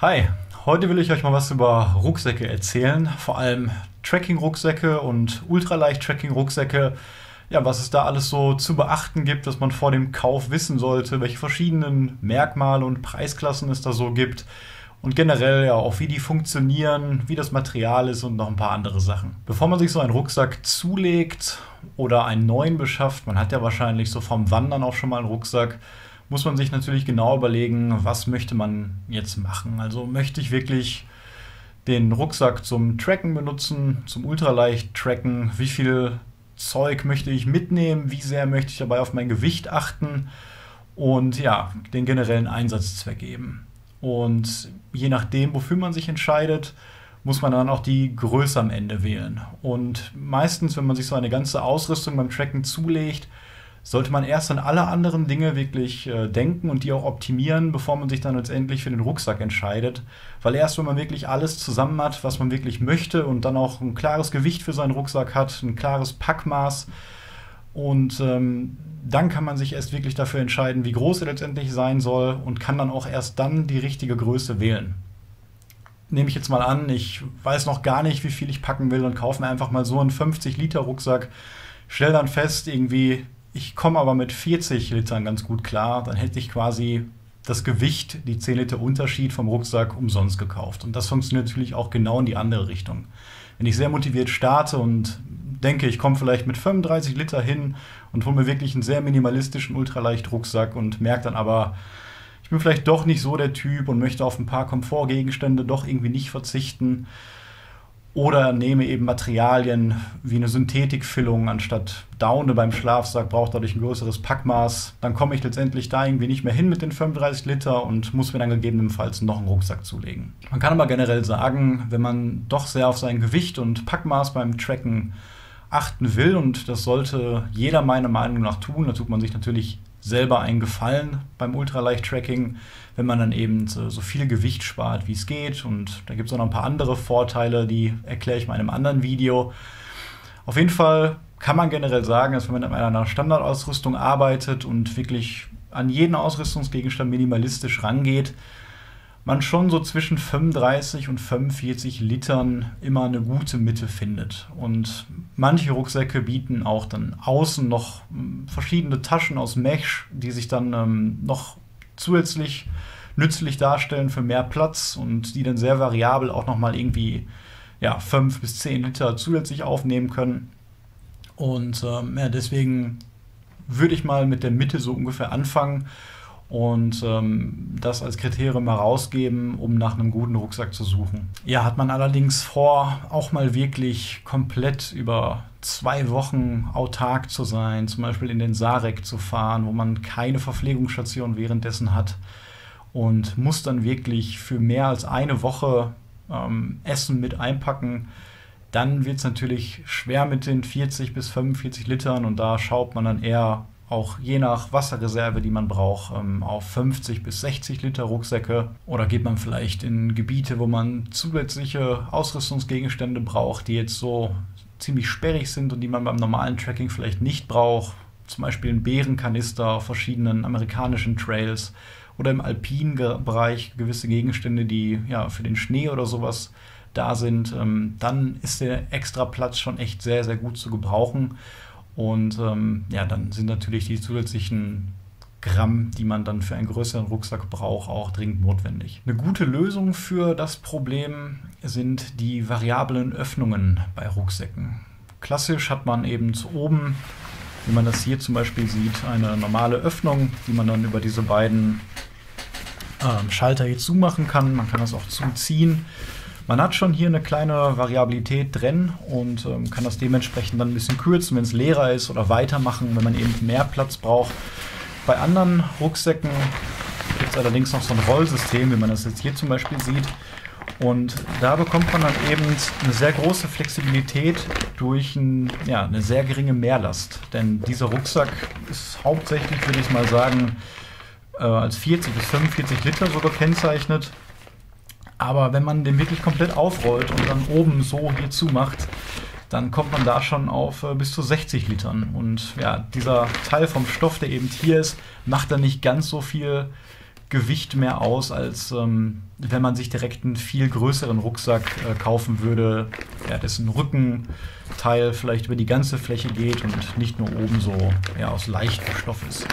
Hi, heute will ich euch mal was über Rucksäcke erzählen, vor allem Trekking-Rucksäcke und Ultraleicht-Trekking-Rucksäcke. Ja, was es da alles so zu beachten gibt, was man vor dem Kauf wissen sollte, welche verschiedenen Merkmale und Preisklassen es da so gibt und generell ja auch wie die funktionieren, wie das Material ist und noch ein paar andere Sachen. Bevor man sich so einen Rucksack zulegt oder einen neuen beschafft, man hat ja wahrscheinlich so vom Wandern auch schon mal einen Rucksack, muss man sich natürlich genau überlegen, was möchte man jetzt machen. Also möchte ich wirklich den Rucksack zum Tracken benutzen, zum ultraleicht Tracken, wie viel Zeug möchte ich mitnehmen, wie sehr möchte ich dabei auf mein Gewicht achten und ja, den generellen Einsatzzweck eben. Und je nachdem, wofür man sich entscheidet, muss man dann auch die Größe am Ende wählen. Und meistens, wenn man sich so eine ganze Ausrüstung beim Tracken zulegt, sollte man erst an alle anderen Dinge wirklich denken und die auch optimieren, bevor man sich dann letztendlich für den Rucksack entscheidet. Weil erst wenn man wirklich alles zusammen hat, was man wirklich möchte und dann auch ein klares Gewicht für seinen Rucksack hat, ein klares Packmaß und dann kann man sich erst wirklich dafür entscheiden, wie groß er letztendlich sein soll und kann dann auch erst dann die richtige Größe wählen. Nehme ich jetzt mal an, ich weiß noch gar nicht, wie viel ich packen will und kaufe mir einfach mal so einen 50-Liter-Rucksack, stelle dann fest, irgendwie ich komme aber mit 40 Litern ganz gut klar, dann hätte ich quasi das Gewicht, die 10 Liter Unterschied vom Rucksack umsonst gekauft. Und das funktioniert natürlich auch genau in die andere Richtung. Wenn ich sehr motiviert starte und denke, ich komme vielleicht mit 35 Liter hin und hole mir wirklich einen sehr minimalistischen Ultraleicht-Rucksack und merke dann aber, ich bin vielleicht doch nicht so der Typ und möchte auf ein paar Komfortgegenstände doch irgendwie nicht verzichten, oder nehme eben Materialien wie eine Synthetikfüllung anstatt Daune beim Schlafsack, braucht dadurch ein größeres Packmaß. Dann komme ich letztendlich da irgendwie nicht mehr hin mit den 35 Liter und muss mir dann gegebenenfalls noch einen Rucksack zulegen. Man kann aber generell sagen, wenn man doch sehr auf sein Gewicht und Packmaß beim Tracken achten will, und das sollte jeder meiner Meinung nach tun, da tut man sich natürlich selber einen Gefallen beim Ultraleicht-Tracking, wenn man dann eben so viel Gewicht spart, wie es geht. Und da gibt es auch noch ein paar andere Vorteile, die erkläre ich mal in einem anderen Video. Auf jeden Fall kann man generell sagen, dass wenn man mit einer Standardausrüstung arbeitet und wirklich an jeden Ausrüstungsgegenstand minimalistisch rangeht, man schon so zwischen 35 und 45 Litern immer eine gute Mitte findet. Und manche Rucksäcke bieten auch dann außen noch verschiedene Taschen aus Mesh, die sich dann noch zusätzlich nützlich darstellen für mehr Platz und die dann sehr variabel auch nochmal irgendwie 5 bis 10 Liter zusätzlich aufnehmen können. Und deswegen würde ich mal mit der Mitte so ungefähr anfangen und das als Kriterium herausgeben, um nach einem guten Rucksack zu suchen. Ja, hat man allerdings vor, auch mal wirklich komplett über 2 Wochen autark zu sein, zum Beispiel in den Sarek zu fahren, wo man keine Verpflegungsstation währenddessen hat und muss dann wirklich für mehr als eine Woche Essen mit einpacken, dann wird es natürlich schwer mit den 40 bis 45 Litern und da schaut man dann eher auch je nach Wasserreserve, die man braucht, auf 50 bis 60 Liter Rucksäcke. Oder geht man vielleicht in Gebiete, wo man zusätzliche Ausrüstungsgegenstände braucht, die jetzt so ziemlich sperrig sind und die man beim normalen Trekking vielleicht nicht braucht. Zum Beispiel ein Beerenkanister auf verschiedenen amerikanischen Trails oder im alpinen Bereich gewisse Gegenstände, die für den Schnee oder sowas da sind. Dann ist der extra Platz schon echt sehr, sehr gut zu gebrauchen. Und dann sind natürlich die zusätzlichen Gramm, die man dann für einen größeren Rucksack braucht, auch dringend notwendig. Eine gute Lösung für das Problem sind die variablen Öffnungen bei Rucksäcken. Klassisch hat man eben oben, wie man das hier zum Beispiel sieht, eine normale Öffnung, die man dann über diese beiden Schalter hier zumachen kann. Man kann das auch zuziehen. Man hat schon hier eine kleine Variabilität drin und kann das dementsprechend dann ein bisschen kürzen, wenn es leerer ist oder weitermachen, wenn man eben mehr Platz braucht. Bei anderen Rucksäcken gibt es allerdings noch so ein Rollsystem, wie man das jetzt hier zum Beispiel sieht. Und da bekommt man dann eben eine sehr große Flexibilität durch eine sehr geringe Mehrlast. Denn dieser Rucksack ist hauptsächlich, würde ich mal sagen, als 40 bis 45 Liter so gekennzeichnet. Aber wenn man den wirklich komplett aufrollt und dann oben so hier zumacht, dann kommt man da schon auf bis zu 60 Litern. Und ja, dieser Teil vom Stoff, der eben hier ist, macht dann nicht ganz so viel Gewicht mehr aus, als wenn man sich direkt einen viel größeren Rucksack kaufen würde, ja, dessen Rückenteil vielleicht über die ganze Fläche geht und nicht nur oben so aus leichtem Stoff ist.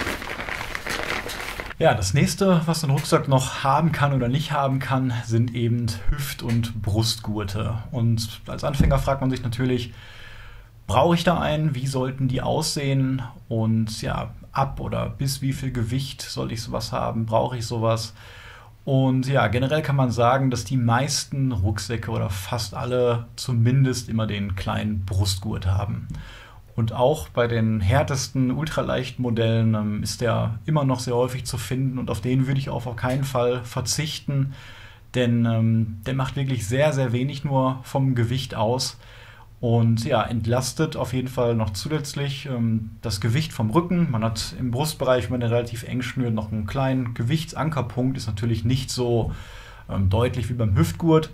Ja, das nächste, was ein Rucksack noch haben kann oder nicht haben kann, sind eben Hüft- und Brustgurte. Und als Anfänger fragt man sich natürlich, brauche ich da einen? Wie sollten die aussehen? Und ja, ab oder bis wie viel Gewicht soll ich sowas haben? Brauche ich sowas? Und ja, generell kann man sagen, dass die meisten Rucksäcke oder fast alle zumindest immer den kleinen Brustgurt haben. Und auch bei den härtesten, ultraleichten Modellen ist der immer noch sehr häufig zu finden und auf den würde ich auch auf keinen Fall verzichten, denn der macht wirklich sehr, sehr wenig nur vom Gewicht aus und ja, entlastet auf jeden Fall noch zusätzlich das Gewicht vom Rücken. Man hat im Brustbereich, wenn man den relativ eng schnürt, noch einen kleinen Gewichtsankerpunkt, ist natürlich nicht so deutlich wie beim Hüftgurt,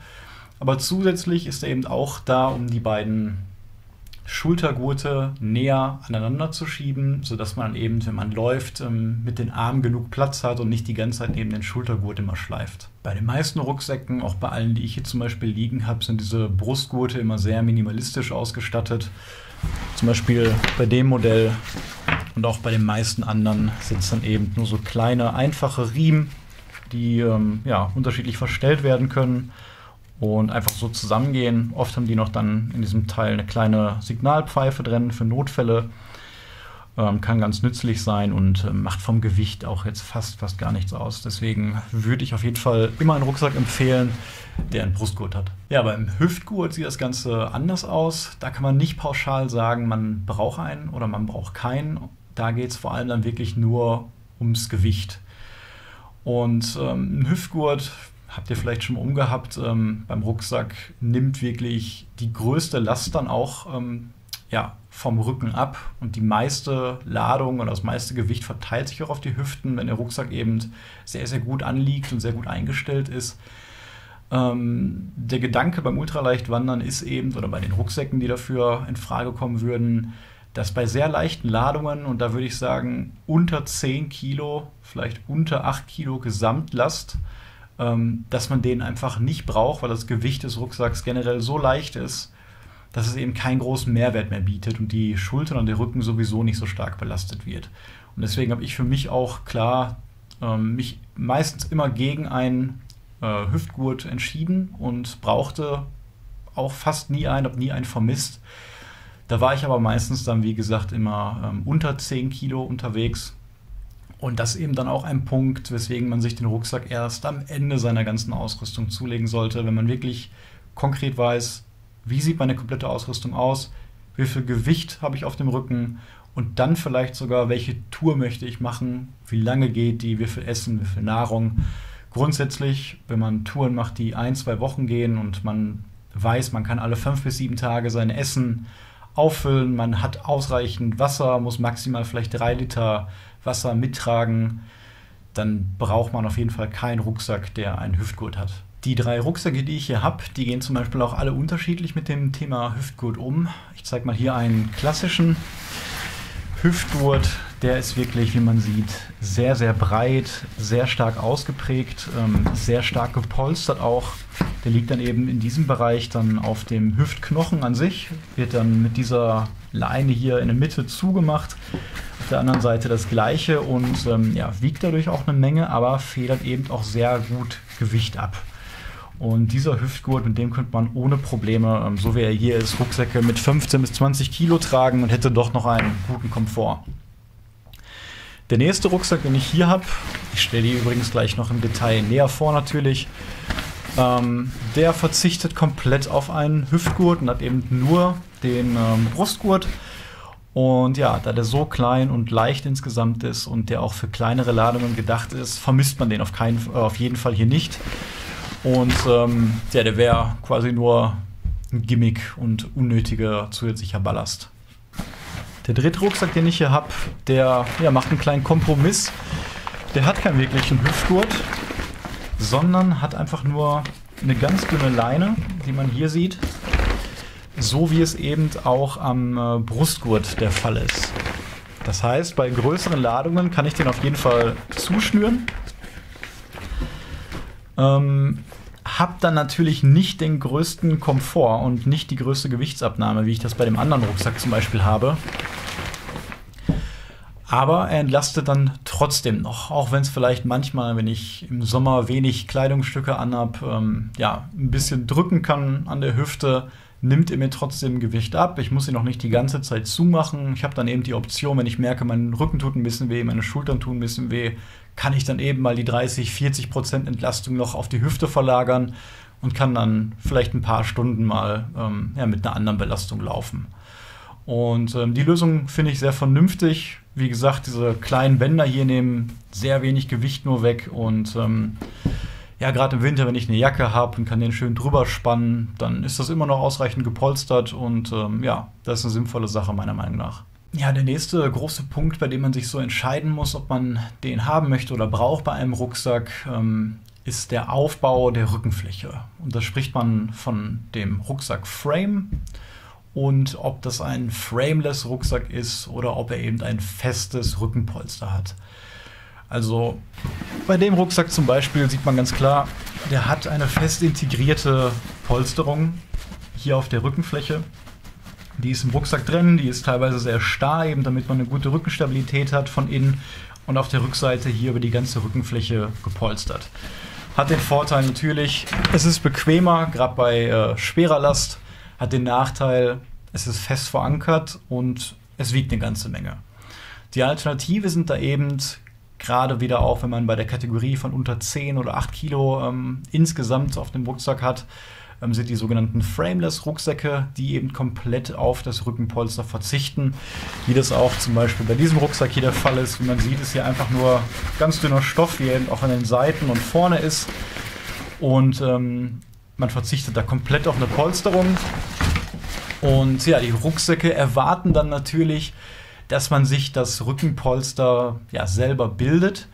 aber zusätzlich ist er eben auch da, um die beiden Schultergurte näher aneinander zu schieben, sodass man eben, wenn man läuft, mit den Armen genug Platz hat und nicht die ganze Zeit neben den Schultergurt immer schleift. Bei den meisten Rucksäcken, auch bei allen, die ich hier zum Beispiel liegen habe, sind diese Brustgurte immer sehr minimalistisch ausgestattet. Zum Beispiel bei dem Modell und auch bei den meisten anderen sind es dann eben nur so kleine, einfache Riemen, die unterschiedlich verstellt werden können und einfach so zusammengehen. Oft haben die noch dann in diesem Teil eine kleine Signalpfeife drin für Notfälle. Kann ganz nützlich sein und macht vom Gewicht auch jetzt fast gar nichts aus. Deswegen würde ich auf jeden Fall immer einen Rucksack empfehlen, der einen Brustgurt hat. Ja, beim Hüftgurt sieht das Ganze anders aus. Da kann man nicht pauschal sagen, man braucht einen oder man braucht keinen. Da geht es vor allem dann wirklich nur ums Gewicht. Und ein Hüftgurt, habt ihr vielleicht schon mal umgehabt, beim Rucksack nimmt wirklich die größte Last dann auch vom Rücken ab und die meiste Ladung oder das meiste Gewicht verteilt sich auch auf die Hüften, wenn der Rucksack eben sehr, sehr gut anliegt und sehr gut eingestellt ist. Der Gedanke beim Ultraleichtwandern ist eben, oder bei den Rucksäcken, die dafür in Frage kommen würden, dass bei sehr leichten Ladungen, und da würde ich sagen unter 10 Kilo, vielleicht unter 8 Kilo Gesamtlast, dass man den einfach nicht braucht, weil das Gewicht des Rucksacks generell so leicht ist, dass es eben keinen großen Mehrwert mehr bietet und die Schultern und der Rücken sowieso nicht so stark belastet wird. Und deswegen habe ich für mich auch klar mich meistens immer gegen einen Hüftgurt entschieden und brauchte auch fast nie einen, habe nie einen vermisst. Da war ich aber meistens dann, wie gesagt, immer unter 10 Kilo unterwegs. Und das ist eben dann auch ein Punkt, weswegen man sich den Rucksack erst am Ende seiner ganzen Ausrüstung zulegen sollte, wenn man wirklich konkret weiß, wie sieht meine komplette Ausrüstung aus, wie viel Gewicht habe ich auf dem Rücken und dann vielleicht sogar, welche Tour möchte ich machen, wie lange geht die, wie viel Essen, wie viel Nahrung. Grundsätzlich, wenn man Touren macht, die 1-2 Wochen gehen und man weiß, man kann alle 5 bis 7 Tage sein Essen auffüllen, man hat ausreichend Wasser, muss maximal vielleicht 3 Liter Wasser mittragen, dann braucht man auf jeden Fall keinen Rucksack, der einen Hüftgurt hat. Die 3 Rucksäcke, die ich hier habe, die gehen zum Beispiel auch alle unterschiedlich mit dem Thema Hüftgurt um. Ich zeige mal hier einen klassischen Hüftgurt. Der ist wirklich, wie man sieht, sehr, sehr breit, sehr stark ausgeprägt, sehr stark gepolstert auch. Der liegt dann eben in diesem Bereich dann auf dem Hüftknochen an sich, wird dann mit dieser Leine hier in der Mitte zugemacht. Auf der anderen Seite das gleiche und wiegt dadurch auch eine Menge, aber federt eben auch sehr gut Gewicht ab. Und dieser Hüftgurt, mit dem könnte man ohne Probleme, so wie er hier ist, Rucksäcke mit 15 bis 20 Kilo tragen und hätte doch noch einen guten Komfort. Der nächste Rucksack, den ich hier habe, ich stelle die übrigens gleich noch im Detail näher vor natürlich, der verzichtet komplett auf einen Hüftgurt und hat eben nur den Brustgurt. Und ja, da der so klein und leicht insgesamt ist und der auch für kleinere Ladungen gedacht ist, vermisst man den auf jeden Fall hier nicht. Und der wäre quasi nur ein Gimmick und unnötiger zusätzlicher Ballast. Der dritte Rucksack, den ich hier habe, der macht einen kleinen Kompromiss. Der hat keinen wirklichen Hüftgurt, sondern hat einfach nur eine ganz dünne Leine, die man hier sieht. So wie es eben auch am Brustgurt der Fall ist. Das heißt, bei größeren Ladungen kann ich den auf jeden Fall zuschnüren. Hab dann natürlich nicht den größten Komfort und nicht die größte Gewichtsabnahme, wie ich das bei dem anderen Rucksack zum Beispiel habe. Aber er entlastet dann trotzdem noch, auch wenn es vielleicht manchmal, wenn ich im Sommer wenig Kleidungsstücke anhab, ein bisschen drücken kann an der Hüfte, nimmt er mir trotzdem Gewicht ab. Ich muss ihn noch nicht die ganze Zeit zumachen. Ich habe dann eben die Option, wenn ich merke, mein Rücken tut ein bisschen weh, meine Schultern tun ein bisschen weh, kann ich dann eben mal die 30-40% Entlastung noch auf die Hüfte verlagern und kann dann vielleicht ein paar Stunden mal mit einer anderen Belastung laufen. Und die Lösung finde ich sehr vernünftig. Wie gesagt, diese kleinen Bänder hier nehmen sehr wenig Gewicht nur weg. Und gerade im Winter, wenn ich eine Jacke habe und kann den schön drüber spannen, dann ist das immer noch ausreichend gepolstert. Und das ist eine sinnvolle Sache meiner Meinung nach. Ja, der nächste große Punkt, bei dem man sich so entscheiden muss, ob man den haben möchte oder braucht bei einem Rucksack, ist der Aufbau der Rückenfläche. Und da spricht man von dem Rucksackframe. Und ob das ein frameless Rucksack ist oder ob er eben ein festes Rückenpolster hat. Also bei dem Rucksack zum Beispiel sieht man ganz klar, der hat eine fest integrierte Polsterung hier auf der Rückenfläche. Die ist im Rucksack drin, die ist teilweise sehr starr, eben damit man eine gute Rückenstabilität hat von innen und auf der Rückseite hier über die ganze Rückenfläche gepolstert. Hat den Vorteil natürlich, es ist bequemer, gerade bei schwerer Last. Hat den Nachteil, es ist fest verankert und es wiegt eine ganze Menge. Die Alternative sind da eben, gerade wieder auch, wenn man bei der Kategorie von unter 10 oder 8 Kilo insgesamt auf dem Rucksack hat, sind die sogenannten Frameless-Rucksäcke, die eben komplett auf das Rückenpolster verzichten. Wie das auch zum Beispiel bei diesem Rucksack hier der Fall ist. Wie man sieht, ist hier einfach nur ganz dünner Stoff, wie er eben auch an den Seiten und vorne ist. Und man verzichtet da komplett auf eine Polsterung. Und ja, die Rucksäcke erwarten dann natürlich, dass man sich das Rückenpolster selber bildet.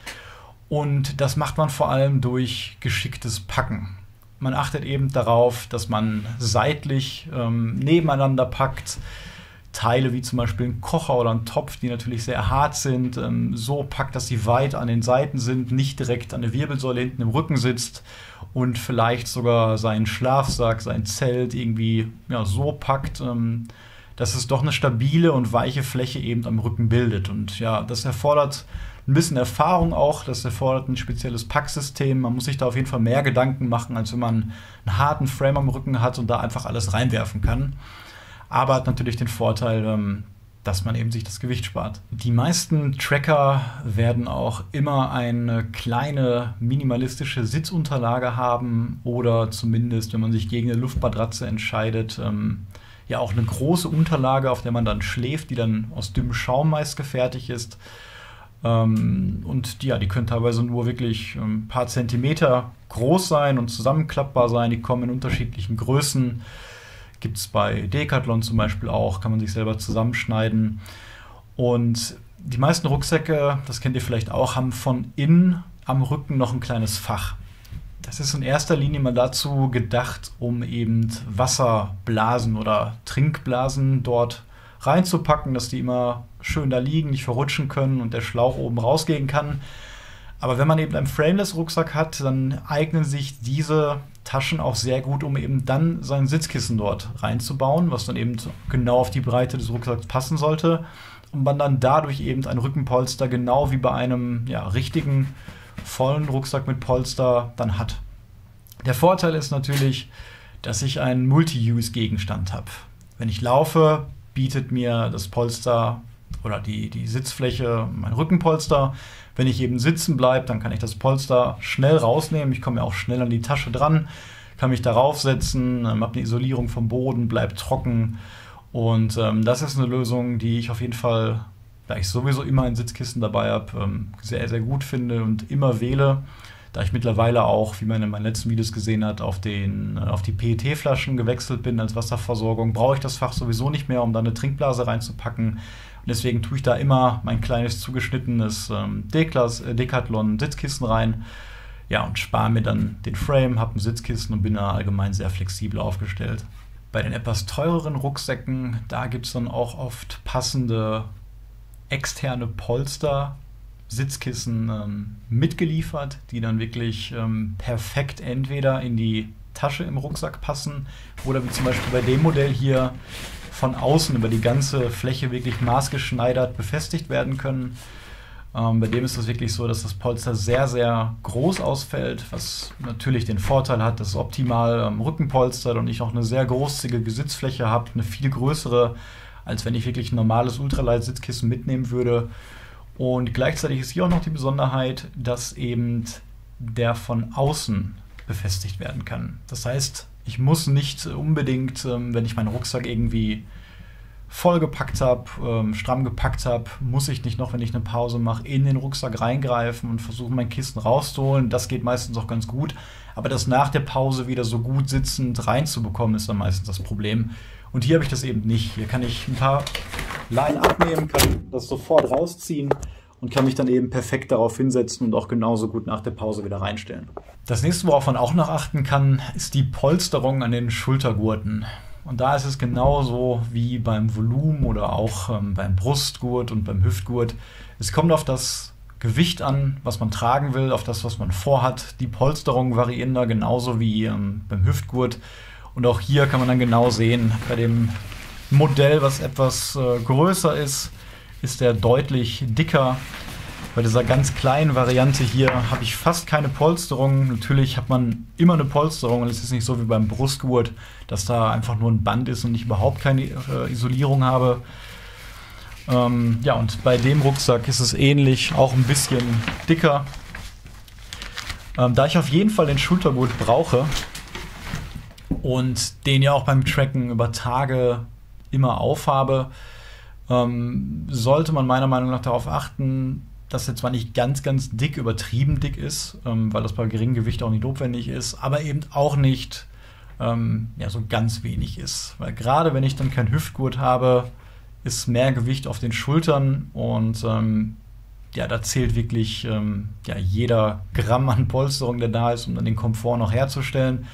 Und das macht man vor allem durch geschicktes Packen. Man achtet eben darauf, dass man seitlich nebeneinander packt. Teile wie zum Beispiel ein Kocher oder ein Topf, die natürlich sehr hart sind, so packt, dass sie weit an den Seiten sind, nicht direkt an der Wirbelsäule hinten im Rücken sitzt und vielleicht sogar seinen Schlafsack, sein Zelt irgendwie so packt, dass es doch eine stabile und weiche Fläche eben am Rücken bildet. Und ja, das erfordert ein bisschen Erfahrung auch, das erfordert ein spezielles Packsystem. Man muss sich da auf jeden Fall mehr Gedanken machen, als wenn man einen harten Frame am Rücken hat und da einfach alles reinwerfen kann. Aber hat natürlich den Vorteil, dass man eben sich das Gewicht spart. Die meisten Tracker werden auch immer eine kleine minimalistische Sitzunterlage haben oder zumindest, wenn man sich gegen eine Luftmatratze entscheidet, auch eine große Unterlage, auf der man dann schläft, die dann aus dünnem Schaum meist gefertigt ist. Und die können teilweise nur wirklich ein paar Zentimeter groß sein und zusammenklappbar sein. Die kommen in unterschiedlichen Größen. Gibt es bei Decathlon zum Beispiel auch, kann man sich selber zusammenschneiden. Und die meisten Rucksäcke, das kennt ihr vielleicht auch, haben von innen am Rücken noch ein kleines Fach. Das ist in erster Linie mal dazu gedacht, um eben Wasserblasen oder Trinkblasen dort reinzupacken, dass die immer schön da liegen, nicht verrutschen können und der Schlauch oben rausgehen kann. Aber wenn man eben einen Frameless-Rucksack hat, dann eignen sich diese Taschen auch sehr gut, um eben dann sein Sitzkissen dort reinzubauen, was dann eben genau auf die Breite des Rucksacks passen sollte. Und man dann dadurch eben ein Rückenpolster genau wie bei einem richtigen, vollen Rucksack mit Polster dann hat. Der Vorteil ist natürlich, dass ich einen Multi-Use-Gegenstand habe. Wenn ich laufe, bietet mir das Polster oder die Sitzfläche mein Rückenpolster. Wenn ich eben sitzen bleibe, dann kann ich das Polster schnell rausnehmen. Ich komme ja auch schnell an die Tasche dran, kann mich darauf setzen, habe eine Isolierung vom Boden, bleibt trocken. Und das ist eine Lösung, die ich auf jeden Fall, da ich sowieso immer ein Sitzkissen dabei habe, sehr, sehr gut finde und immer wähle. Da ich mittlerweile auch, wie man in meinen letzten Videos gesehen hat, auf die PET-Flaschen gewechselt bin als Wasserversorgung, brauche ich das Fach sowieso nicht mehr, um da eine Trinkblase reinzupacken. Und deswegen tue ich da immer mein kleines zugeschnittenes Decathlon Sitzkissen rein. Ja, und spare mir dann den Frame, habe ein Sitzkissen und bin da allgemein sehr flexibel aufgestellt. Bei den etwas teureren Rucksäcken, da gibt es dann auch oft passende externe Polster, Sitzkissen mitgeliefert, die dann wirklich perfekt entweder in die Tasche im Rucksack passen oder wie zum Beispiel bei dem Modell hier von außen über die ganze Fläche wirklich maßgeschneidert befestigt werden können. Bei dem ist es wirklich so, dass das Polster sehr, sehr groß ausfällt, was natürlich den Vorteil hat, dass es optimal Rückenpolstert und ich auch eine sehr großzügige Sitzfläche habe, eine viel größere, als wenn ich wirklich ein normales Ultralight-Sitzkissen mitnehmen würde. Und gleichzeitig ist hier auch noch die Besonderheit, dass eben der von außen befestigt werden kann. Das heißt, ich muss nicht unbedingt, wenn ich meinen Rucksack irgendwie vollgepackt habe, stramm gepackt habe, muss ich nicht noch, wenn ich eine Pause mache, in den Rucksack reingreifen und versuchen, mein Kissen rauszuholen. Das geht meistens auch ganz gut. Aber das nach der Pause wieder so gut sitzend reinzubekommen, ist dann meistens das Problem. Und hier habe ich das eben nicht. Hier kann ich ein paar Leinen abnehmen, kann das sofort rausziehen und kann mich dann eben perfekt darauf hinsetzen und auch genauso gut nach der Pause wieder reinstellen. Das nächste, worauf man auch noch achten kann, ist die Polsterung an den Schultergurten. Und da ist es genauso wie beim Volumen oder auch beim Brustgurt und beim Hüftgurt. Es kommt auf das Gewicht an, was man tragen will, auf das, was man vorhat. Die Polsterungen variieren da genauso wie beim Hüftgurt. Und auch hier kann man dann genau sehen, bei dem Modell, was etwas größer ist, ist der deutlich dicker. Bei dieser ganz kleinen Variante hier habe ich fast keine Polsterung. Natürlich hat man immer eine Polsterung und es ist nicht so wie beim Brustgurt, dass da einfach nur ein Band ist und ich überhaupt keine Isolierung habe. Ja, und bei dem Rucksack ist es ähnlich, auch ein bisschen dicker. Da ich auf jeden Fall den Schultergurt brauche und den ja auch beim Tracken über Tage immer aufhabe, sollte man meiner Meinung nach darauf achten, dass er zwar nicht ganz, ganz dick, übertrieben dick ist, weil das bei geringem Gewicht auch nicht notwendig ist, aber eben auch nicht so ganz wenig ist. Weil gerade wenn ich dann kein Hüftgurt habe, ist mehr Gewicht auf den Schultern und da zählt wirklich jeder Gramm an Polsterung, der da ist, um dann den Komfort noch herzustellen.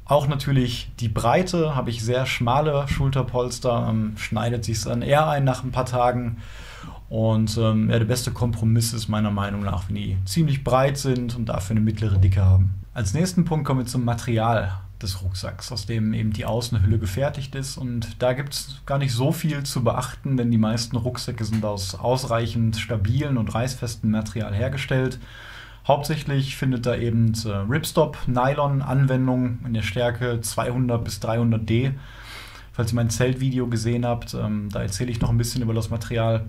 Auch natürlich die Breite, habe ich sehr schmale Schulterpolster, schneidet sich dann eher ein nach ein paar Tagen. Und der beste Kompromiss ist meiner Meinung nach, wenn die ziemlich breit sind und dafür eine mittlere Dicke haben. Als nächsten Punkt kommen wir zum Material des Rucksacks, aus dem eben die Außenhülle gefertigt ist. Und da gibt es gar nicht so viel zu beachten, denn die meisten Rucksäcke sind aus ausreichend stabilen und reißfestem Material hergestellt. Hauptsächlich findet da eben Ripstop Nylon Anwendung in der Stärke 200 bis 300D. Falls ihr mein Zeltvideo gesehen habt, da erzähle ich noch ein bisschen über das Material.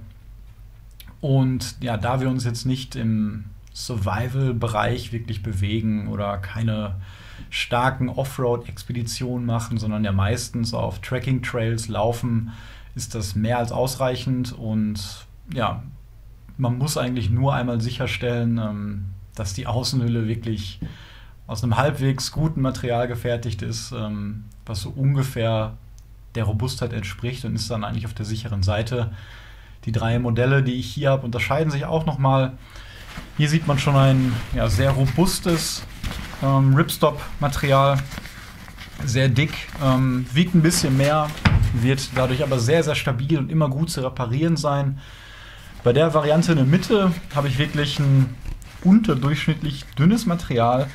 Und ja, da wir uns jetzt nicht im Survival-Bereich wirklich bewegen oder keine starken Offroad-Expeditionen machen, sondern ja meistens auf Trekking-Trails laufen, ist das mehr als ausreichend. Und ja, man muss eigentlich nur einmal sicherstellen, dass die Außenhülle wirklich aus einem halbwegs guten Material gefertigt ist, was so ungefähr der Robustheit entspricht und ist dann eigentlich auf der sicheren Seite. Die 3 Modelle, die ich hier habe, unterscheiden sich auch nochmal. Hier sieht man schon ein sehr robustes Ripstop-Material, sehr dick, wiegt ein bisschen mehr, wird dadurch aber sehr, sehr stabil und immer gut zu reparieren sein. Bei der Variante in der Mitte habe ich wirklich ein unterdurchschnittlich dünnes Material,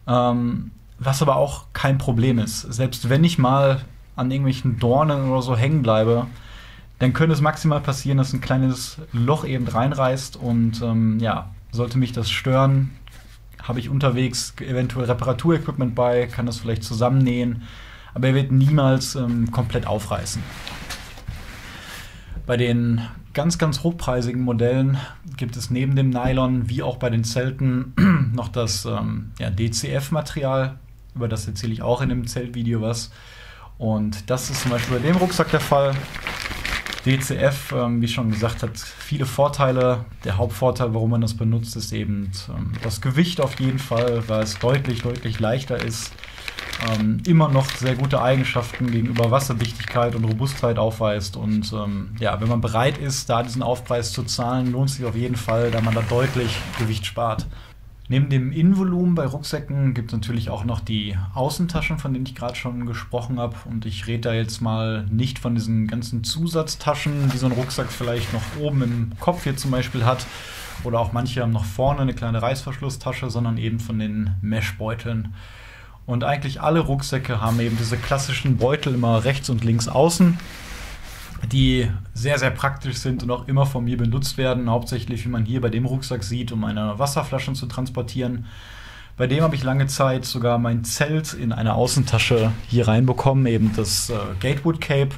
was aber auch kein Problem ist. Selbst wenn ich mal an irgendwelchen Dornen oder so hängen bleibe, dann könnte es maximal passieren, dass ein kleines Loch eben reinreißt und sollte mich das stören, habe ich unterwegs eventuell Reparaturequipment bei, kann das vielleicht zusammennähen, aber er wird niemals komplett aufreißen. Bei den ganz, ganz hochpreisigen Modellen gibt es neben dem Nylon, wie auch bei den Zelten, noch das DCF-Material, über das erzähle ich auch in dem Zeltvideo was. Und das ist zum Beispiel bei dem Rucksack der Fall. DCF, wie schon gesagt, hat viele Vorteile. Der Hauptvorteil, warum man das benutzt, ist eben das Gewicht auf jeden Fall, weil es deutlich, deutlich leichter ist. Immer noch sehr gute Eigenschaften gegenüber Wasserdichtigkeit und Robustheit aufweist. Und wenn man bereit ist, da diesen Aufpreis zu zahlen, lohnt es sich auf jeden Fall, da man da deutlich Gewicht spart. Neben dem Innenvolumen bei Rucksäcken gibt es natürlich auch noch die Außentaschen, von denen ich gerade schon gesprochen habe. Und ich rede da jetzt mal nicht von diesen ganzen Zusatztaschen, die so ein Rucksack vielleicht noch oben im Kopf hier zum Beispiel hat oder auch manche haben noch vorne eine kleine Reißverschlusstasche, sondern eben von den Meshbeuteln. Und eigentlich alle Rucksäcke haben eben diese klassischen Beutel immer rechts und links außen, die sehr, sehr praktisch sind und auch immer von mir benutzt werden. Hauptsächlich, wie man hier bei dem Rucksack sieht, um meine Wasserflaschen zu transportieren. Bei dem habe ich lange Zeit sogar mein Zelt in eine Außentasche hier reinbekommen, eben das Gatewood Cape,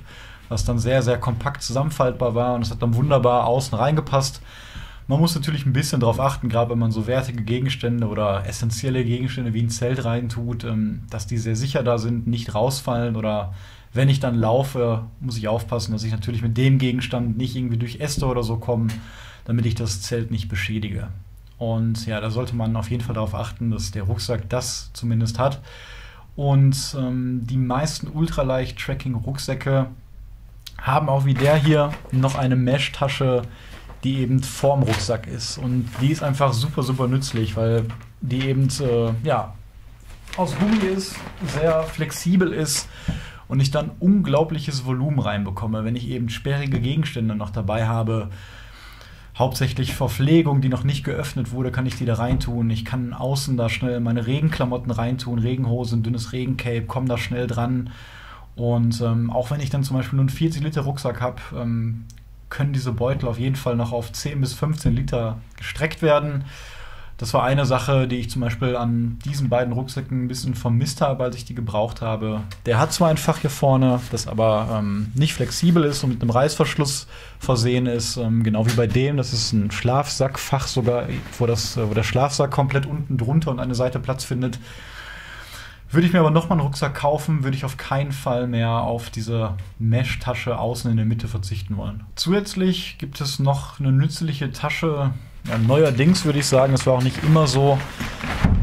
was dann sehr, sehr kompakt zusammenfaltbar war und es hat dann wunderbar außen reingepasst. Man muss natürlich ein bisschen darauf achten, gerade wenn man so wertige Gegenstände oder essentielle Gegenstände wie ein Zelt reintut, dass die sehr sicher da sind, nicht rausfallen, oder wenn ich dann laufe, muss ich aufpassen, dass ich natürlich mit dem Gegenstand nicht irgendwie durch Äste oder so komme, damit ich das Zelt nicht beschädige. Und ja, da sollte man auf jeden Fall darauf achten, dass der Rucksack das zumindest hat. Und die meisten ultraleicht Trekking-Rucksäcke haben auch wie der hier noch eine Mesh-Tasche, die eben vorm Rucksack ist. Und die ist einfach super, super nützlich, weil die eben aus Gummi ist, sehr flexibel ist und ich dann unglaubliches Volumen reinbekomme, wenn ich eben sperrige Gegenstände noch dabei habe. Hauptsächlich Verpflegung, die noch nicht geöffnet wurde, kann ich die da reintun. Ich kann außen da schnell meine Regenklamotten reintun, Regenhose, ein dünnes Regencape, komme da schnell dran. Und auch wenn ich dann zum Beispiel nur einen 40 Liter Rucksack habe, können diese Beutel auf jeden Fall noch auf 10 bis 15 Liter gestreckt werden. Das war eine Sache, die ich zum Beispiel an diesen beiden Rucksäcken ein bisschen vermisst habe, als ich die gebraucht habe. Der hat zwar ein Fach hier vorne, das aber nicht flexibel ist und mit einem Reißverschluss versehen ist, genau wie bei dem. Das ist ein Schlafsackfach sogar, wo der Schlafsack komplett unten drunter und eine Seite Platz findet. Würde ich mir aber nochmal einen Rucksack kaufen, würde ich auf keinen Fall mehr auf diese Mesh-Tasche außen in der Mitte verzichten wollen. Zusätzlich gibt es noch eine nützliche Tasche, ja, neuerdings würde ich sagen, das war auch nicht immer so,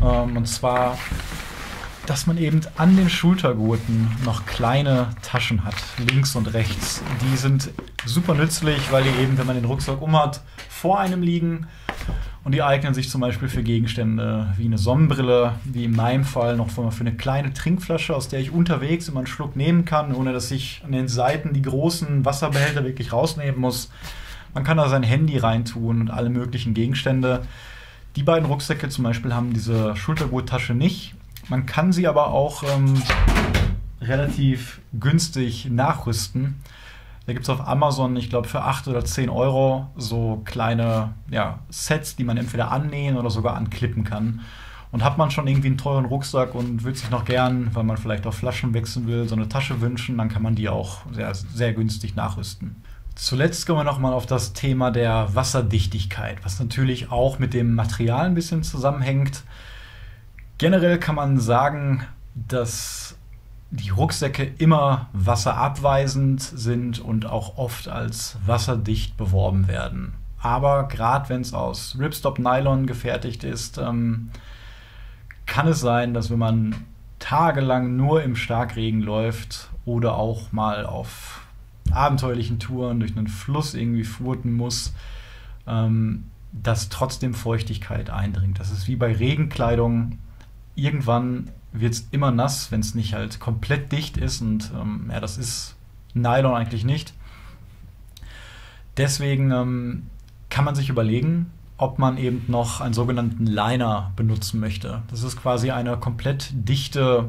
und zwar, dass man eben an den Schultergurten noch kleine Taschen hat, links und rechts. Die sind super nützlich, weil die eben, wenn man den Rucksack umhat, vor einem liegen. Und die eignen sich zum Beispiel für Gegenstände wie eine Sonnenbrille, wie in meinem Fall noch für eine kleine Trinkflasche, aus der ich unterwegs immer einen Schluck nehmen kann, ohne dass ich an den Seiten die großen Wasserbehälter wirklich rausnehmen muss. Man kann da sein Handy reintun und alle möglichen Gegenstände. Die beiden Rucksäcke zum Beispiel haben diese Schultergurttasche nicht. Man kann sie aber auch relativ günstig nachrüsten. Da gibt es auf Amazon, ich glaube, für 8 oder 10 Euro so kleine Sets, die man entweder annähen oder sogar anklippen kann. Und hat man schon irgendwie einen teuren Rucksack und will sich noch gern, weil man vielleicht auf Flaschen wechseln will, so eine Tasche wünschen, dann kann man die auch sehr, sehr günstig nachrüsten. Zuletzt kommen wir nochmal auf das Thema der Wasserdichtigkeit, was natürlich auch mit dem Material ein bisschen zusammenhängt. Generell kann man sagen, dass die Rucksäcke immer wasserabweisend sind und auch oft als wasserdicht beworben werden. Aber gerade wenn es aus Ripstop Nylon gefertigt ist, kann es sein, dass wenn man tagelang nur im Starkregen läuft oder auch mal auf abenteuerlichen Touren durch einen Fluss irgendwie furten muss, dass trotzdem Feuchtigkeit eindringt. Das ist wie bei Regenkleidung. Irgendwann wird es immer nass, wenn es nicht halt komplett dicht ist, und das ist Nylon eigentlich nicht. Deswegen kann man sich überlegen, ob man eben noch einen sogenannten Liner benutzen möchte. Das ist quasi eine komplett dichte,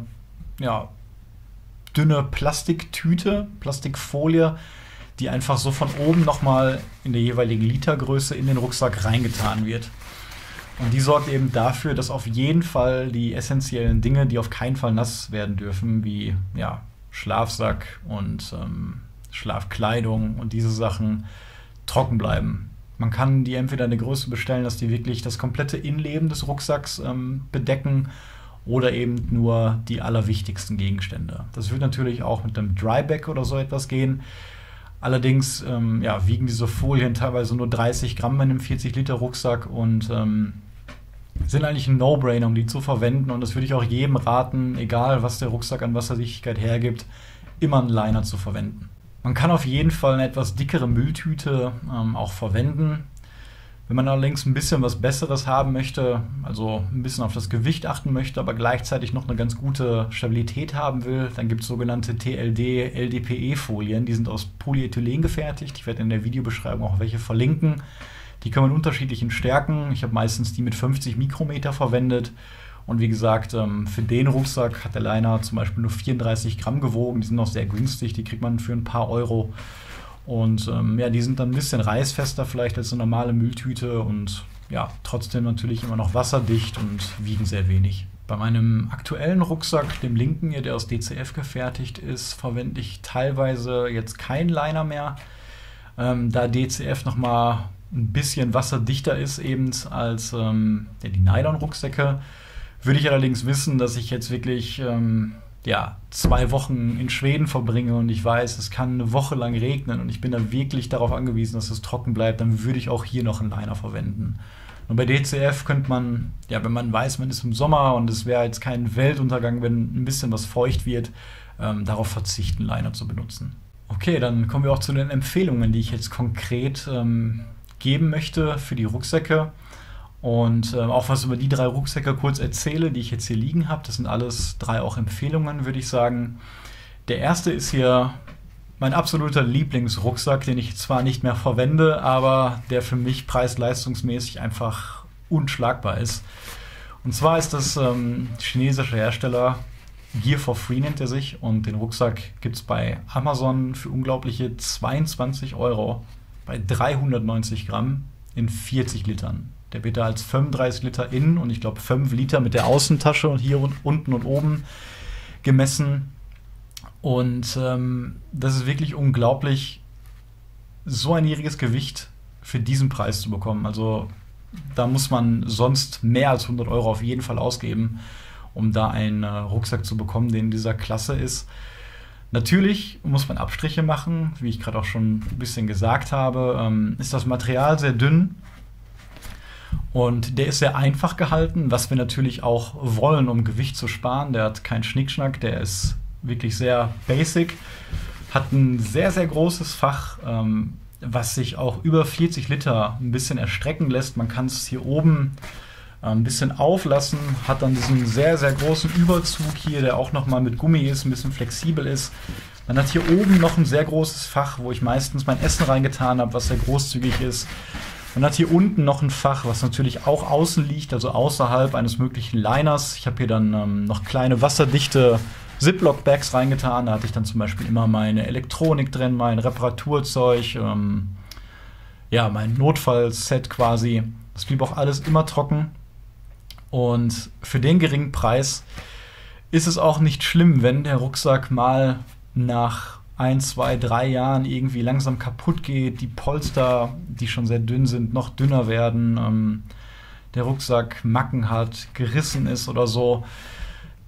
dünne Plastiktüte, Plastikfolie, die einfach so von oben nochmal in der jeweiligen Litergröße in den Rucksack reingetan wird. Und die sorgt eben dafür, dass auf jeden Fall die essentiellen Dinge, die auf keinen Fall nass werden dürfen, wie Schlafsack und Schlafkleidung und diese Sachen, trocken bleiben. Man kann die entweder eine Größe bestellen, dass die wirklich das komplette Innenleben des Rucksacks bedecken, oder eben nur die allerwichtigsten Gegenstände. Das wird natürlich auch mit einem Dryback oder so etwas gehen. Allerdings wiegen diese Folien teilweise nur 30 Gramm in einem 40-Liter-Rucksack und sind eigentlich ein No-Brainer, um die zu verwenden. Und das würde ich auch jedem raten, egal was der Rucksack an Wasserdichtigkeit hergibt, immer einen Liner zu verwenden. Man kann auf jeden Fall eine etwas dickere Mülltüte auch verwenden. Wenn man allerdings ein bisschen was Besseres haben möchte, also ein bisschen auf das Gewicht achten möchte, aber gleichzeitig noch eine ganz gute Stabilität haben will, dann gibt es sogenannte TLD, LDPE-Folien. Die sind aus Polyethylen gefertigt. Ich werde in der Videobeschreibung auch welche verlinken. Die kann man unterschiedlichen Stärken. Ich habe meistens die mit 50 Mikrometer verwendet. Und wie gesagt, für den Rucksack hat der Liner zum Beispiel nur 34 Gramm gewogen. Die sind auch sehr günstig, die kriegt man für ein paar Euro. Und ja, die sind dann ein bisschen reißfester vielleicht als eine normale Mülltüte und ja, trotzdem natürlich immer noch wasserdicht und wiegen sehr wenig. Bei meinem aktuellen Rucksack, dem linken hier, der aus DCF gefertigt ist, verwende ich teilweise jetzt keinen Liner mehr, da DCF nochmal ein bisschen wasserdichter ist eben als die Nylon-Rucksäcke. Würde ich allerdings wissen, dass ich jetzt wirklich 2 Wochen in Schweden verbringe und ich weiß, es kann eine Woche lang regnen und ich bin da wirklich darauf angewiesen, dass es trocken bleibt, dann würde ich auch hier noch einen Liner verwenden. Und bei DCF könnte man, ja, wenn man weiß, man ist im Sommer und es wäre jetzt kein Weltuntergang, wenn ein bisschen was feucht wird, darauf verzichten, Liner zu benutzen. Okay, dann kommen wir auch zu den Empfehlungen, die ich jetzt konkret geben möchte für die Rucksäcke. Und auch was über die 3 Rucksäcke kurz erzähle, die ich jetzt hier liegen habe. Das sind alles 3 auch Empfehlungen, würde ich sagen. Der erste ist hier mein absoluter Lieblingsrucksack, den ich zwar nicht mehr verwende, aber der für mich preis-leistungsmäßig einfach unschlagbar ist. Und zwar ist das chinesische Hersteller Gear for Free nennt er sich. Und den Rucksack gibt es bei Amazon für unglaubliche 22 Euro bei 390 Gramm in 40 Litern. Der wird da als 35 Liter innen und ich glaube 5 Liter mit der Außentasche und hier unten und oben gemessen. Und das ist wirklich unglaublich, so ein niedriges Gewicht für diesen Preis zu bekommen. Also da muss man sonst mehr als 100 Euro auf jeden Fall ausgeben, um da einen Rucksack zu bekommen, der in dieser Klasse ist. Natürlich muss man Abstriche machen, wie ich gerade auch schon ein bisschen gesagt habe, ist das Material sehr dünn. Und der ist sehr einfach gehalten, was wir natürlich auch wollen, um Gewicht zu sparen. Der hat keinen Schnickschnack, der ist wirklich sehr basic, hat ein sehr, sehr großes Fach, was sich auch über 40 Liter ein bisschen erstrecken lässt. Man kann es hier oben ein bisschen auflassen, hat dann diesen sehr, sehr großen Überzug hier, der auch nochmal mit Gummi ist, ein bisschen flexibel ist. Man hat hier oben noch ein sehr großes Fach, wo ich meistens mein Essen reingetan habe, was sehr großzügig ist. Man hat hier unten noch ein Fach, was natürlich auch außen liegt, also außerhalb eines möglichen Liners. Ich habe hier dann noch kleine wasserdichte Ziploc-Bags reingetan. Da hatte ich dann zum Beispiel immer meine Elektronik drin, mein Reparaturzeug, mein Notfallset quasi. Das blieb auch alles immer trocken. Und für den geringen Preis ist es auch nicht schlimm, wenn der Rucksack mal nach 1, 2, 3 Jahren irgendwie langsam kaputt geht, die Polster, die schon sehr dünn sind, noch dünner werden, der Rucksack Macken hat, gerissen ist oder so,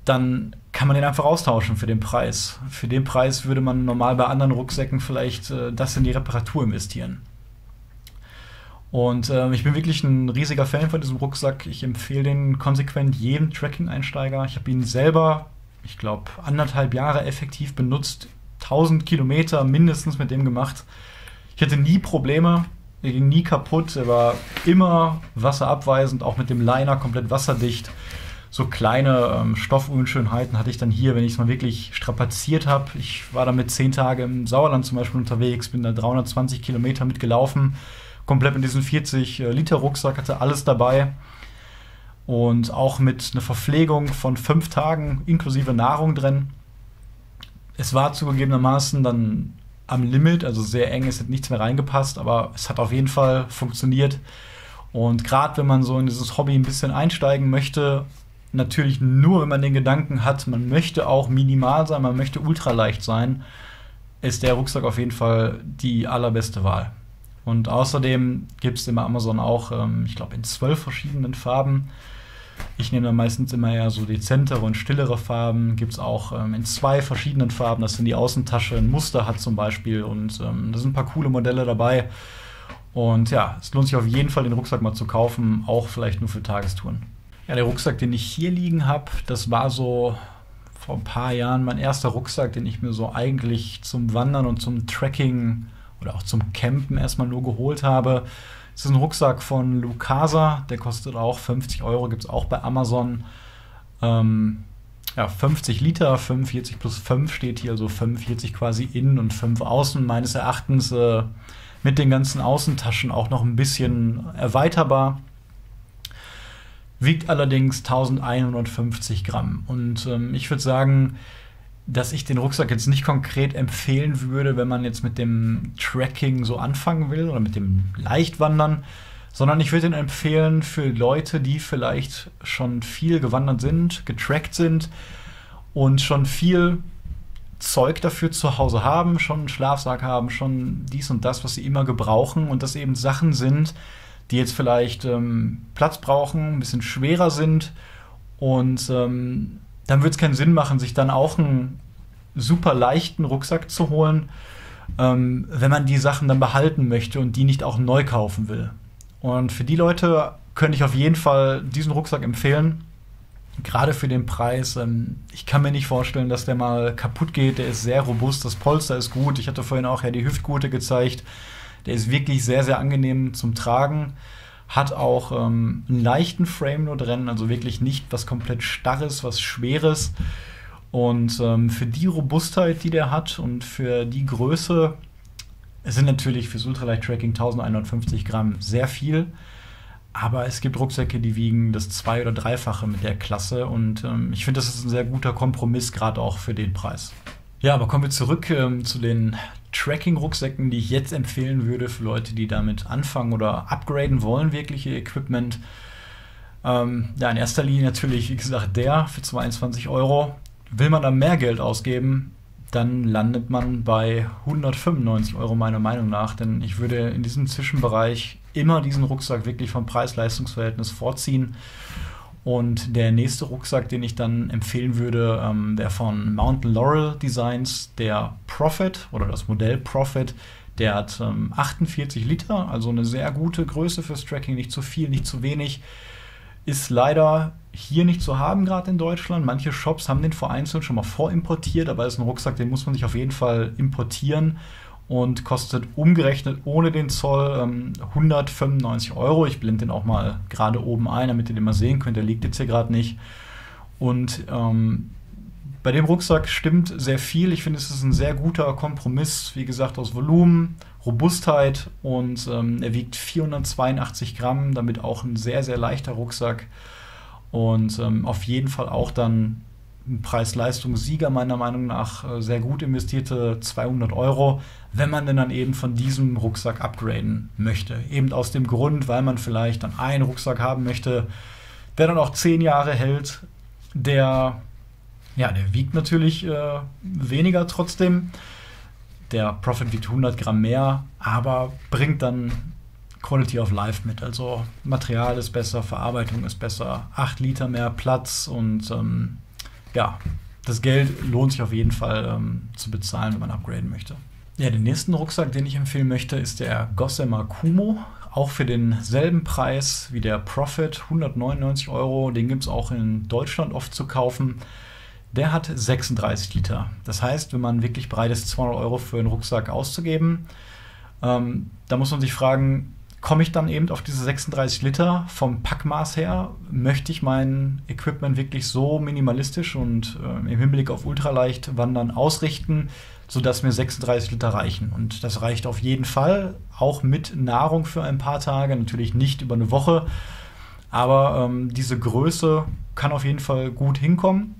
dann kann man den einfach austauschen für den Preis. Für den Preis würde man normal bei anderen Rucksäcken vielleicht das in die Reparatur investieren. Und ich bin wirklich ein riesiger Fan von diesem Rucksack. Ich empfehle den konsequent jedem Trekking-Einsteiger. Ich habe ihn selber, ich glaube, 1,5 Jahre effektiv benutzt. 1000 Kilometer mindestens mit dem gemacht. Ich hatte nie Probleme, er ging nie kaputt, er war immer wasserabweisend, auch mit dem Liner komplett wasserdicht. So kleine Stoffunschönheiten hatte ich dann hier, wenn ich es mal wirklich strapaziert habe. Ich war damit 10 Tage im Sauerland zum Beispiel unterwegs, bin da 320 Kilometer mitgelaufen, komplett mit diesem 40 Liter Rucksack, hatte alles dabei. Und auch mit einer Verpflegung von 5 Tagen inklusive Nahrung drin. Es war zugegebenermaßen dann am Limit, also sehr eng, es hat nichts mehr reingepasst, aber es hat auf jeden Fall funktioniert. Und gerade wenn man so in dieses Hobby ein bisschen einsteigen möchte, natürlich nur, wenn man den Gedanken hat, man möchte auch minimal sein, man möchte ultraleicht sein, ist der Rucksack auf jeden Fall die allerbeste Wahl. Und außerdem gibt es im Amazon auch, ich glaube, in 12 verschiedenen Farben. Ich nehme dann meistens immer eher so dezentere und stillere Farben. Gibt es auch in 2 verschiedenen Farben, dass dann die Außentasche ein Muster hat zum Beispiel. Und da sind ein paar coole Modelle dabei. Und ja, es lohnt sich auf jeden Fall, den Rucksack mal zu kaufen, auch vielleicht nur für Tagestouren. Ja, der Rucksack, den ich hier liegen habe, das war so vor ein paar Jahren mein erster Rucksack, den ich mir so eigentlich zum Wandern und zum Trekking oder auch zum Campen erstmal nur geholt habe. Es ist ein Rucksack von Lucasa, der kostet auch 50 Euro, gibt es auch bei Amazon. 50 Liter, 45 plus 5 steht hier, also 45 quasi innen und 5 außen. Meines Erachtens mit den ganzen Außentaschen auch noch ein bisschen erweiterbar. Wiegt allerdings 1150 Gramm. Und ich würde sagen, dass ich den Rucksack jetzt nicht konkret empfehlen würde, wenn man jetzt mit dem Trekking so anfangen will oder mit dem Leichtwandern, sondern ich würde ihn empfehlen für Leute, die vielleicht schon viel gewandert sind, getrackt sind und schon viel Zeug dafür zu Hause haben, schon einen Schlafsack haben, schon dies und das, was sie immer gebrauchen und das eben Sachen sind, die jetzt vielleicht Platz brauchen, ein bisschen schwerer sind und dann würde es keinen Sinn machen, sich dann auch einen super leichten Rucksack zu holen, wenn man die Sachen dann behalten möchte und die nicht auch neu kaufen will. Und für die Leute könnte ich auf jeden Fall diesen Rucksack empfehlen, gerade für den Preis. Ich kann mir nicht vorstellen, dass der mal kaputt geht. Der ist sehr robust, das Polster ist gut. Ich hatte vorhin auch ja die Hüftgurte gezeigt. Der ist wirklich sehr, sehr angenehm zum Tragen. Hat auch einen leichten Frame nur drin, also wirklich nicht was komplett Starres, was Schweres. Und für die Robustheit, die der hat und für die Größe, es sind natürlich fürs Ultraleicht-Tracking 1150 Gramm sehr viel. Aber es gibt Rucksäcke, die wiegen das 2- oder 3-fache mit der Klasse. Und ich finde, das ist ein sehr guter Kompromiss, gerade auch für den Preis. Ja, aber kommen wir zurück zu den Tracking-Rucksäcken, die ich jetzt empfehlen würde für Leute, die damit anfangen oder upgraden wollen, wirklich ihr Equipment. Ja, in erster Linie natürlich, wie gesagt, der für 22 Euro. Will man da mehr Geld ausgeben, dann landet man bei 195 Euro meiner Meinung nach. Denn ich würde in diesem Zwischenbereich immer diesen Rucksack wirklich vom Preis-Leistungs-Verhältnis vorziehen. Und der nächste Rucksack, den ich dann empfehlen würde, der von Mountain Laurel Designs, der Prophet oder das Modell Prophet, der hat 48 Liter, also eine sehr gute Größe fürs Tracking, nicht zu viel, nicht zu wenig. Ist leider hier nicht zu haben, gerade in Deutschland. Manche Shops haben den vereinzelt schon mal vorimportiert, aber ist ein Rucksack, den muss man sich auf jeden Fall importieren und kostet umgerechnet ohne den Zoll 195 Euro. Ich blende den auch mal gerade oben ein, damit ihr den mal sehen könnt. Der liegt jetzt hier gerade nicht. Und bei dem Rucksack stimmt sehr viel. Ich finde, es ist ein sehr guter Kompromiss, wie gesagt, aus Volumen, Robustheit und er wiegt 482 Gramm, damit auch ein sehr, sehr leichter Rucksack und auf jeden Fall auch dann ein Preis-Leistungs-Sieger meiner Meinung nach, sehr gut investierte 200 Euro, wenn man denn dann eben von diesem Rucksack upgraden möchte. Eben aus dem Grund, weil man vielleicht dann einen Rucksack haben möchte, der dann auch 10 Jahre hält, der wiegt natürlich weniger trotzdem. Der Prophet wiegt 100 Gramm mehr, aber bringt dann Quality of Life mit. Also Material ist besser, Verarbeitung ist besser, 8 Liter mehr Platz und das Geld lohnt sich auf jeden Fall zu bezahlen, wenn man upgraden möchte. Ja, den nächsten Rucksack, den ich empfehlen möchte, ist der Gossamer Kumo. Auch für denselben Preis wie der Prophet, 199 Euro. Den gibt es auch in Deutschland oft zu kaufen. Der hat 36 Liter. Das heißt, wenn man wirklich bereit ist, 200 Euro für einen Rucksack auszugeben, da muss man sich fragen, komme ich dann eben auf diese 36 Liter vom Packmaß her? Möchte ich mein Equipment wirklich so minimalistisch und im Hinblick auf ultraleicht wandern ausrichten, sodass mir 36 Liter reichen? Und das reicht auf jeden Fall, auch mit Nahrung für ein paar Tage, natürlich nicht über eine Woche, aber diese Größe kann auf jeden Fall gut hinkommen.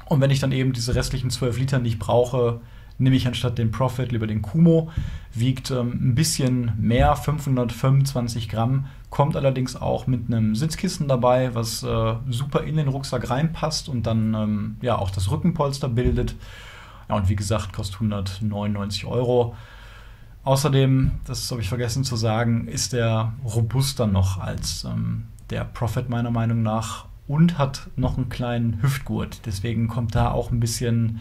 Und wenn ich dann eben diese restlichen 12 Liter nicht brauche, nehme ich anstatt den Prophet lieber den Kumo. Wiegt ein bisschen mehr, 525 Gramm, kommt allerdings auch mit einem Sitzkissen dabei, was super in den Rucksack reinpasst und dann auch das Rückenpolster bildet. Ja, und wie gesagt, kostet 199 Euro. Außerdem, das habe ich vergessen zu sagen, ist der robuster noch als der Prophet meiner Meinung nach und hat noch einen kleinen Hüftgurt. Deswegen kommt da auch ein bisschen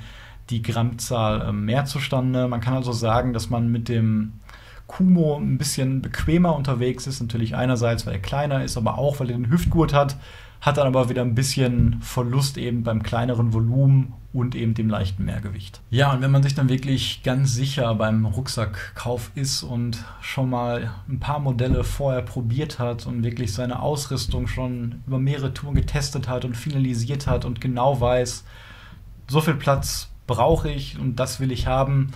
die Grammzahl mehr zustande. Man kann also sagen, dass man mit dem Kumo ein bisschen bequemer unterwegs ist. Natürlich einerseits, weil er kleiner ist, aber auch, weil er den Hüftgurt hat dann aber wieder ein bisschen Verlust eben beim kleineren Volumen und eben dem leichten Mehrgewicht. Ja, und wenn man sich dann wirklich ganz sicher beim Rucksackkauf ist und schon mal ein paar Modelle vorher probiert hat und wirklich seine Ausrüstung schon über mehrere Touren getestet hat und finalisiert hat und genau weiß, so viel Platz brauche ich und das will ich haben,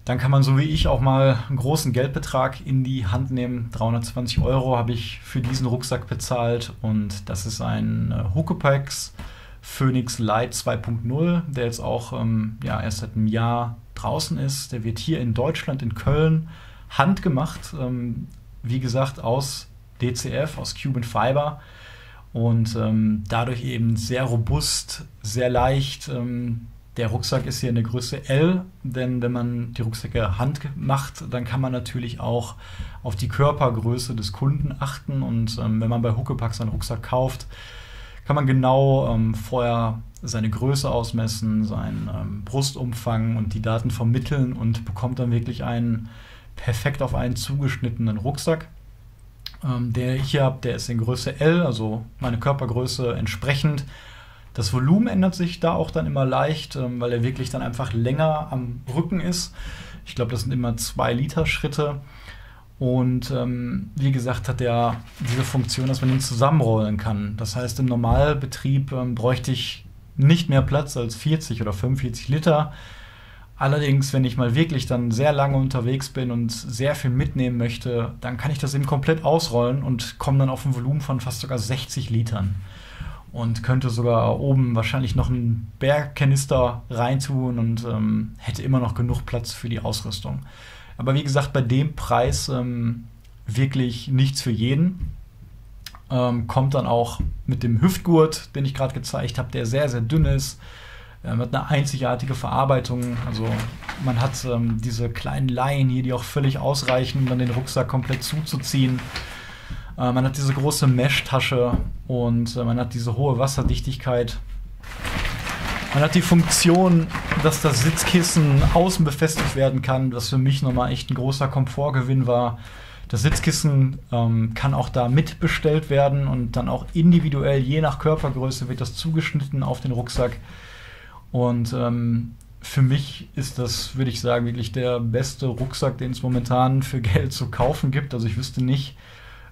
Dann kann man so wie ich auch mal einen großen Geldbetrag in die Hand nehmen. 320 Euro habe ich für diesen Rucksack bezahlt und das ist ein Huckepax Phoenix Lite 2.0, der jetzt auch ja, erst seit einem Jahr draußen ist. Der wird hier in Deutschland, in Köln, handgemacht, wie gesagt aus DCF, aus Cuban Fiber und dadurch eben sehr robust, sehr leicht. Der Rucksack ist hier in der Größe L, denn wenn man die Rucksäcke handmacht, dann kann man natürlich auch auf die Körpergröße des Kunden achten und wenn man bei Huckepax einen Rucksack kauft, kann man genau vorher seine Größe ausmessen, seinen Brustumfang und die Daten vermitteln und bekommt dann wirklich einen perfekt auf einen zugeschnittenen Rucksack. Der ich hier habe, der ist in Größe L, also meine Körpergröße entsprechend. Das Volumen ändert sich da auch dann immer leicht, weil er wirklich dann einfach länger am Rücken ist. Ich glaube, das sind immer 2 Liter Schritte. Und wie gesagt, hat er diese Funktion, dass man ihn zusammenrollen kann. Das heißt, im Normalbetrieb bräuchte ich nicht mehr Platz als 40 oder 45 Liter. Allerdings, wenn ich mal wirklich dann sehr lange unterwegs bin und sehr viel mitnehmen möchte, dann kann ich das eben komplett ausrollen und komme dann auf ein Volumen von fast sogar 60 Litern. Und könnte sogar oben wahrscheinlich noch einen Bergkanister reintun und hätte immer noch genug Platz für die Ausrüstung. Aber wie gesagt, bei dem Preis wirklich nichts für jeden. Kommt dann auch mit dem Hüftgurt, den ich gerade gezeigt habe, der sehr, sehr dünn ist. Hat eine einzigartige Verarbeitung. Also man hat diese kleinen Leinen hier, die auch völlig ausreichen, um dann den Rucksack komplett zuzuziehen. Man hat diese große Mesh-Tasche und man hat diese hohe Wasserdichtigkeit. Man hat die Funktion, dass das Sitzkissen außen befestigt werden kann, was für mich nochmal echt ein großer Komfortgewinn war. Das Sitzkissen kann auch da mitbestellt werden und dann auch individuell, je nach Körpergröße, wird das zugeschnitten auf den Rucksack. Und für mich ist das, würde ich sagen, wirklich der beste Rucksack, den es momentan für Geld zu kaufen gibt. Also ich wüsste nicht,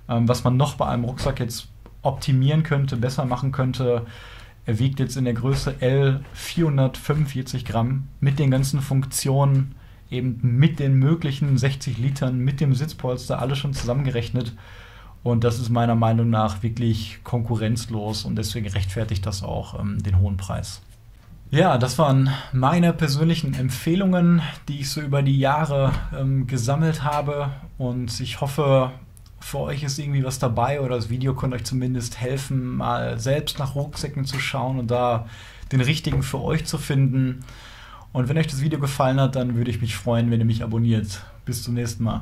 was man noch bei einem Rucksack jetzt optimieren könnte, besser machen könnte. Er wiegt jetzt in der Größe L 445 Gramm mit den ganzen Funktionen, eben mit den möglichen 60 Litern, mit dem Sitzpolster, alles schon zusammengerechnet. Und das ist meiner Meinung nach wirklich konkurrenzlos und deswegen rechtfertigt das auch den hohen Preis. Ja, das waren meine persönlichen Empfehlungen, die ich so über die Jahre gesammelt habe und ich hoffe, für euch ist irgendwie was dabei oder das Video konnte euch zumindest helfen, mal selbst nach Rucksäcken zu schauen und da den richtigen für euch zu finden. Und wenn euch das Video gefallen hat, dann würde ich mich freuen, wenn ihr mich abonniert. Bis zum nächsten Mal.